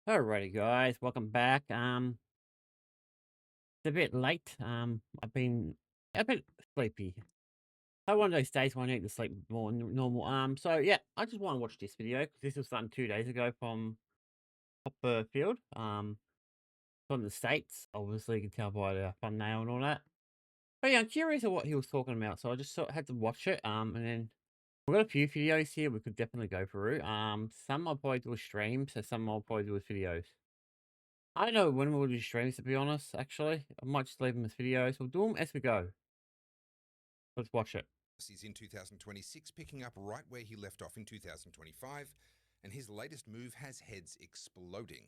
Alrighty, guys, welcome back. It's a bit late. I've been a bit sleepy. One of those days when I need to sleep more normal. So yeah, I just want to watch this video because this was done 2 days ago from Copperfield. From the States. Obviously, you can tell by the thumbnail and all that. But yeah, I'm curious of what he was talking about, so I just sort of had to watch it. And then we've got a few videos here we could definitely go through. Some I'll probably do a stream, so some I'll probably do with videos. I don't know when we'll do streams, to be honest, actually. I might just leave them as videos. We'll do them as we go. Let's watch it. He's in 2026, picking up right where he left off in 2025, and his latest move has heads exploding.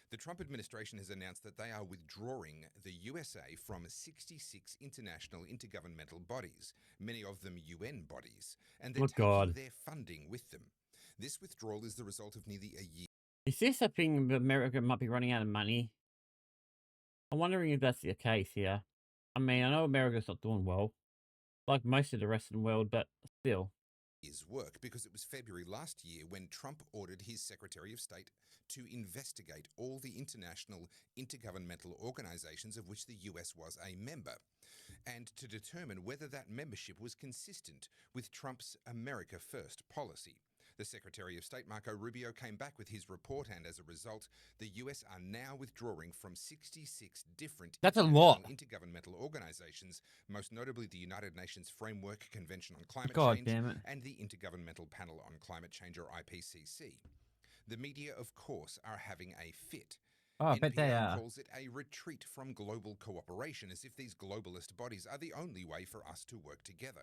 The Trump administration has announced that they are withdrawing the USA from 66 international intergovernmental bodies, many of them UN bodies, and they're Oh, taking God. their funding with them. This withdrawal is the result of nearly a year. Is this a thing that America might be running out of money? I'm wondering if that's the case here. I mean, I know America's not doing well, like most of the rest of the world, but still. His work because it was February last year when Trump ordered his Secretary of State to investigate all the international intergovernmental organizations of which the US was a member and to determine whether that membership was consistent with Trump's America First policy. The Secretary of State, Marco Rubio, came back with his report, and as a result, the US are now withdrawing from 66 different That's a international lot. intergovernmental organizations, most notably the United Nations Framework Convention on Climate God Change damn it. and the Intergovernmental Panel on Climate Change, or IPCC. The media, of course, are having a fit. Oh, I bet they NPR are. calls it a retreat from global cooperation, as if these globalist bodies are the only way for us to work together.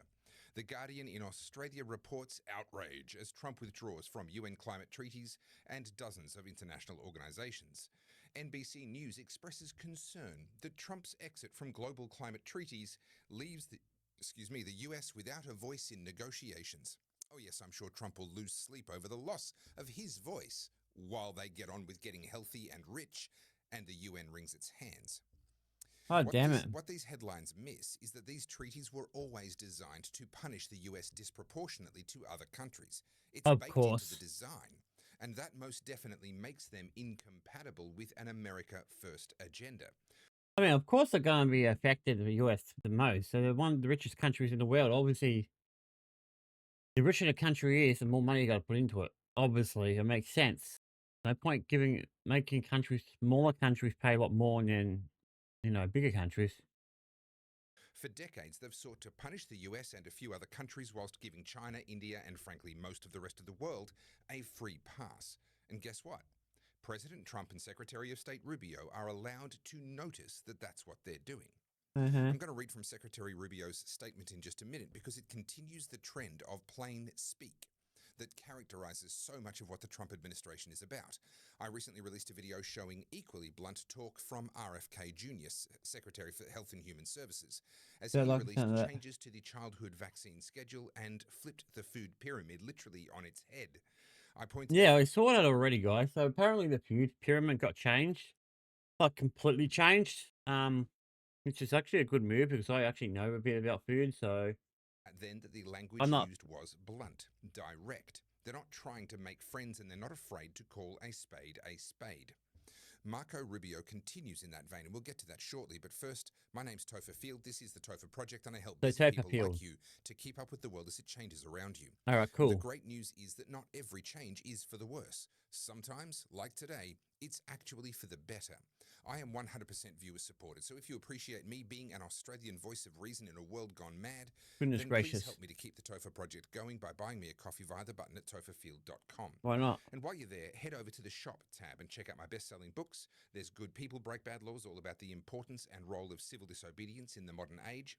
The Guardian in Australia reports outrage as Trump withdraws from UN climate treaties and dozens of international organisations. NBC News expresses concern that Trump's exit from global climate treaties leaves the US without a voice in negotiations. Oh yes, I'm sure Trump will lose sleep over the loss of his voice while they get on with getting healthy and rich and the UN wrings its hands. Oh, damn it. What these headlines miss is that these treaties were always designed to punish the US disproportionately to other countries. It's Of baked into the course. design, and that most definitely makes them incompatible with an America First agenda. I mean, of course they're going to be affected, the US the most. So they're one of the richest countries in the world. Obviously, the richer the country is, the more money you got to put into it. Obviously, it makes sense. No point making smaller countries pay a lot more than, bigger countries. For decades, they've sought to punish the US and a few other countries whilst giving China, India, and frankly most of the rest of the world a free pass. And guess what? President Trump and Secretary of State Rubio are allowed to notice that that's what they're doing. Uh-huh. I'm going to read from Secretary Rubio's statement in just a minute because it continues the trend of plain speak that characterizes so much of what the Trump administration is about. I recently released a video showing equally blunt talk from RFK Jr., Secretary for Health and Human Services, as So I'd he like to released know that. changes to the childhood vaccine schedule and flipped the food pyramid literally on its head. I pointed Yeah, out I saw that already, guys. So apparently the food pyramid got changed, like completely changed. Which is actually a good move because I actually know a bit about food, so then that the I'm language not. used was blunt, direct. They're not trying to make friends and they're not afraid to call a spade a spade. Marco Rubio continues in that vein, and we'll get to that shortly. But first, my name's Topher Field. This is the Topher Project, and I help So busy tape people appeal. like you to keep up with the world as it changes around you. All right, The cool. great news is that not every change is for the worse. Sometimes, like today, it's actually for the better. I am 100% viewer supported, so if you appreciate me being an Australian voice of reason in a world gone mad, Goodness then please gracious. help me to keep the Topher Project going by buying me a coffee via the button at topherfield.com. Why not? And while you're there, head over to the shop tab and check out my best-selling books. There's Good People Break Bad Laws, all about the importance and role of civil disobedience in the modern age.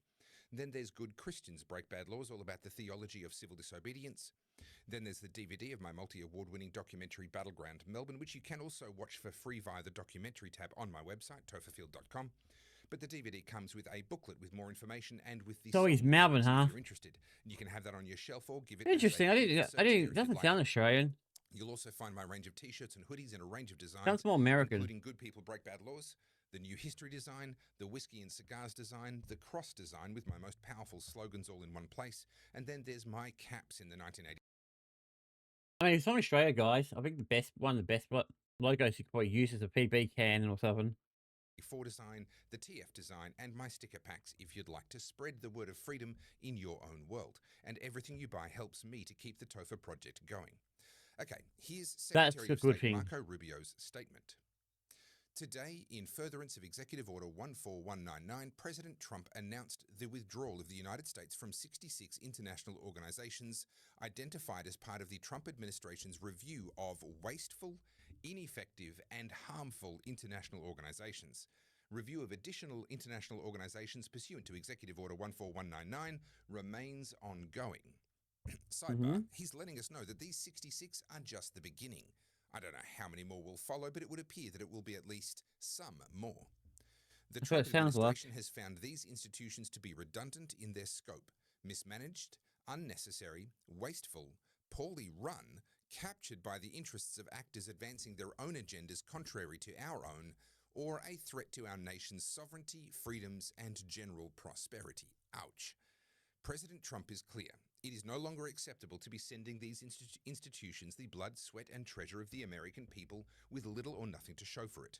Then there's Good Christians Break Bad Laws, all about the theology of civil disobedience. Then there's the DVD of my multi-award-winning documentary Battleground Melbourne, which you can also watch for free via the documentary tab on my website, topherfield.com. But the DVD comes with a booklet with more information and with the So he's song Melbourne, lyrics if huh? you're interested. You can have that on your shelf or give it as a Interesting. I gift, didn't. so I it's didn't. here It if you'd doesn't like sound it. Australian. You'll also find my range of t-shirts and hoodies in a range of Sounds designs, more American. including Good People Break Bad Laws, the new history design, the whiskey and cigars design, the cross design with my most powerful slogans all in one place, and then there's my caps in the 1980s. I mean, it's from Australia, guys. I think one of the best logos you could probably use as a PB can or something. 4 design, the TF design, and my sticker packs if you'd like to spread the word of freedom in your own world. And everything you buy helps me to keep the TOFA project going. Okay, here's That's Secretary a of good State thing. Marco Rubio's statement. Today, in furtherance of Executive Order 14199, President Trump announced the withdrawal of the United States from 66 international organizations identified as part of the Trump administration's review of wasteful, ineffective, and harmful international organizations. Review of additional international organizations pursuant to Executive Order 14199 remains ongoing. Sidebar, Hmm. he's letting us know that these 66 are just the beginning. I don't know how many more will follow, but it would appear that it will be at least some more. The That's what it Trump sounds like. administration has found these institutions to be redundant in their scope, mismanaged, unnecessary, wasteful, poorly run, captured by the interests of actors advancing their own agendas contrary to our own, or a threat to our nation's sovereignty, freedoms, and general prosperity. Ouch. President Trump is clear. It is no longer acceptable to be sending these institutions the blood, sweat, and treasure of the American people with little or nothing to show for it.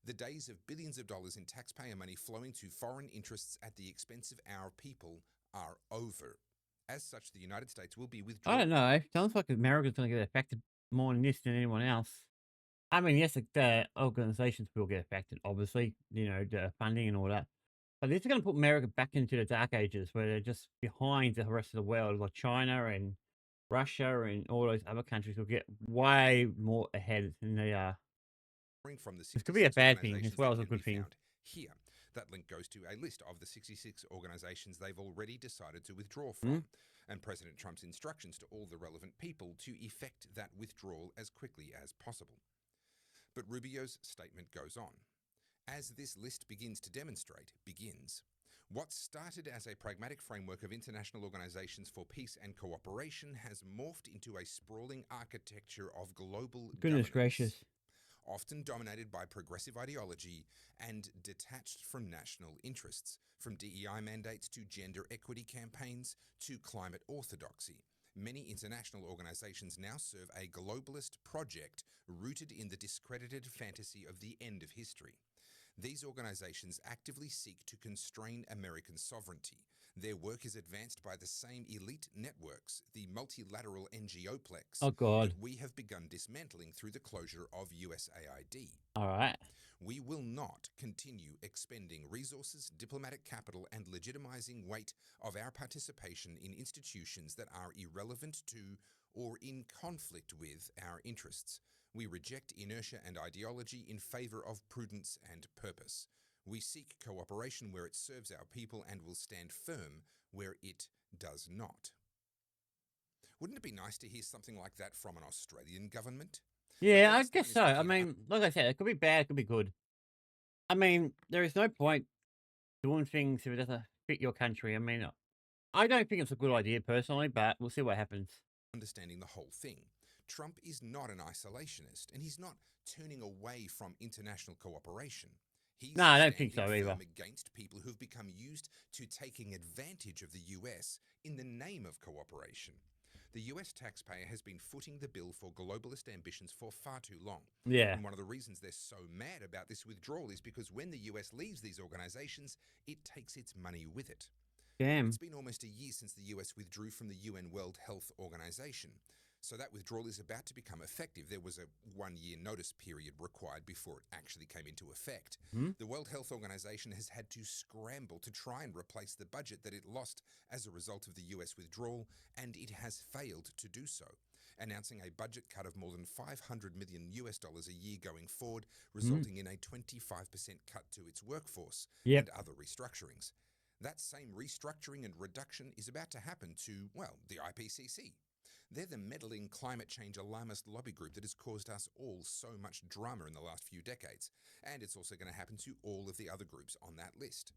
The days of billions of dollars in taxpayer money flowing to foreign interests at the expense of our people are over. As such, the United States will be I withdrawing. don't know. It sounds like America's going to get affected more in this than anyone else. I mean, yes, the organizations will get affected, obviously, the funding and all that. But this is going to put America back into the dark ages where they're just behind the rest of the world, like China and Russia and all those other countries will get way more ahead than they are. From the This could be a 66 bad thing as organizations well that as a can be good thing. found here. That link goes to a list of the 66 organizations they've already decided to withdraw Hmm? from, and President Trump's instructions to all the relevant people to effect that withdrawal as quickly as possible. But Rubio's statement goes on. As this list begins to demonstrate, what started as a pragmatic framework of international organizations for peace and cooperation has morphed into a sprawling architecture of global Goodness governance, gracious. often dominated by progressive ideology and detached from national interests, from DEI mandates to gender equity campaigns to climate orthodoxy. Many international organizations now serve a globalist project rooted in the discredited fantasy of the end of history. These organizations actively seek to constrain American sovereignty. Their work is advanced by the same elite networks, the multilateral NGOplex, Oh, God. that we have begun dismantling through the closure of USAID. All right. We will not continue expending resources, diplomatic capital, and legitimizing weight of our participation in institutions that are irrelevant to or in conflict with our interests. We reject inertia and ideology in favor of prudence and purpose. We seek cooperation where it serves our people and will stand firm where it does not. Wouldn't it be nice to hear something like that from an Australian government? The Yeah, I last guess time is so. I ticking. mean, like I said, it could be bad, it could be good. I mean, there is no point doing things if it doesn't fit your country. I mean, I don't think it's a good idea personally, but we'll see what happens. Understanding the whole thing. Trump is not an isolationist, and he's not turning away from international cooperation. No, He's I don't think standing so either. firm against people who've become used to taking advantage of the US in the name of cooperation. The US taxpayer has been footing the bill for globalist ambitions for far too long. Yeah. And one of the reasons they're so mad about this withdrawal is because when the US leaves these organizations, it takes its money with it. It's Damn. been almost a year since the US withdrew from the UN World Health Organization, so that withdrawal is about to become effective. There was a 1 year notice period required before it actually came into effect. Hmm? The World Health Organization has had to scramble to try and replace the budget that it lost as a result of the US withdrawal, and it has failed to do so, announcing a budget cut of more than $500 million a year going forward, Hmm? resulting in a 25% cut to its workforce Yep. and other restructurings. That same restructuring and reduction is about to happen to, well, the IPCC. They're the meddling climate change alarmist lobby group that has caused us all so much drama in the last few decades, and it's also going to happen to all of the other groups on that list.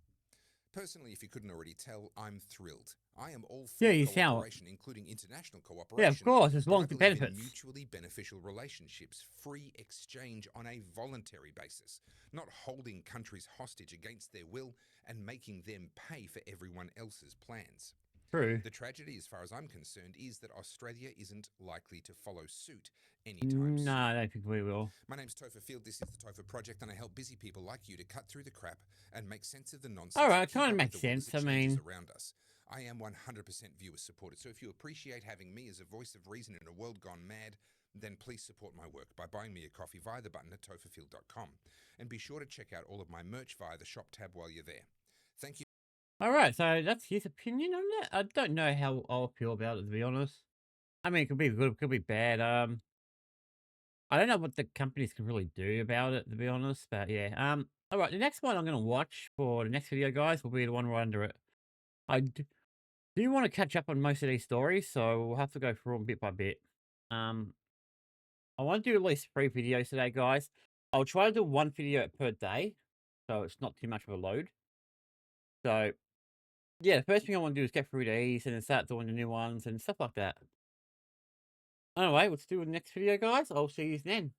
Personally, if you couldn't already tell, I'm thrilled. I am all Yeah, for you sound. cooperation, including international Yeah, of cooperation, course. There's but I long believe in benefits. mutually beneficial relationships, free exchange on a voluntary basis, not holding countries hostage against their will and making them pay for everyone else's plans. True. The tragedy, as far as I'm concerned, is that Australia isn't likely to follow suit anytime No, soon. I don't think we will. My name's Topher Field, this is the Topher Project, and I help busy people like you to cut through the crap and make sense of the All nonsense and right, keep kind of up with makes the world as sense. it I changes mean, around us. I am 100% viewer supported, so if you appreciate having me as a voice of reason in a world gone mad, then please support my work by buying me a coffee via the button at topherfield.com. And be sure to check out all of my merch via the shop tab while you're there. Thank you. all right. So that's his opinion on that. I don't know how I'll feel about it, to be honest. I mean, it could be good, it could be bad. I don't know what the companies can really do about it, to be honest. But yeah. All right. The next one I'm gonna watch for the next video, guys, will be the one right under it. I do want to catch up on most of these stories, so we'll have to go through them bit by bit. Um, I want to do at least 3 videos today, guys. I'll try to do one video per day, so it's not too much of a load. So yeah, the first thing I want to do is get through these and then start doing the new ones and stuff like that. Anyway, let's do the next video, guys. I'll see you then.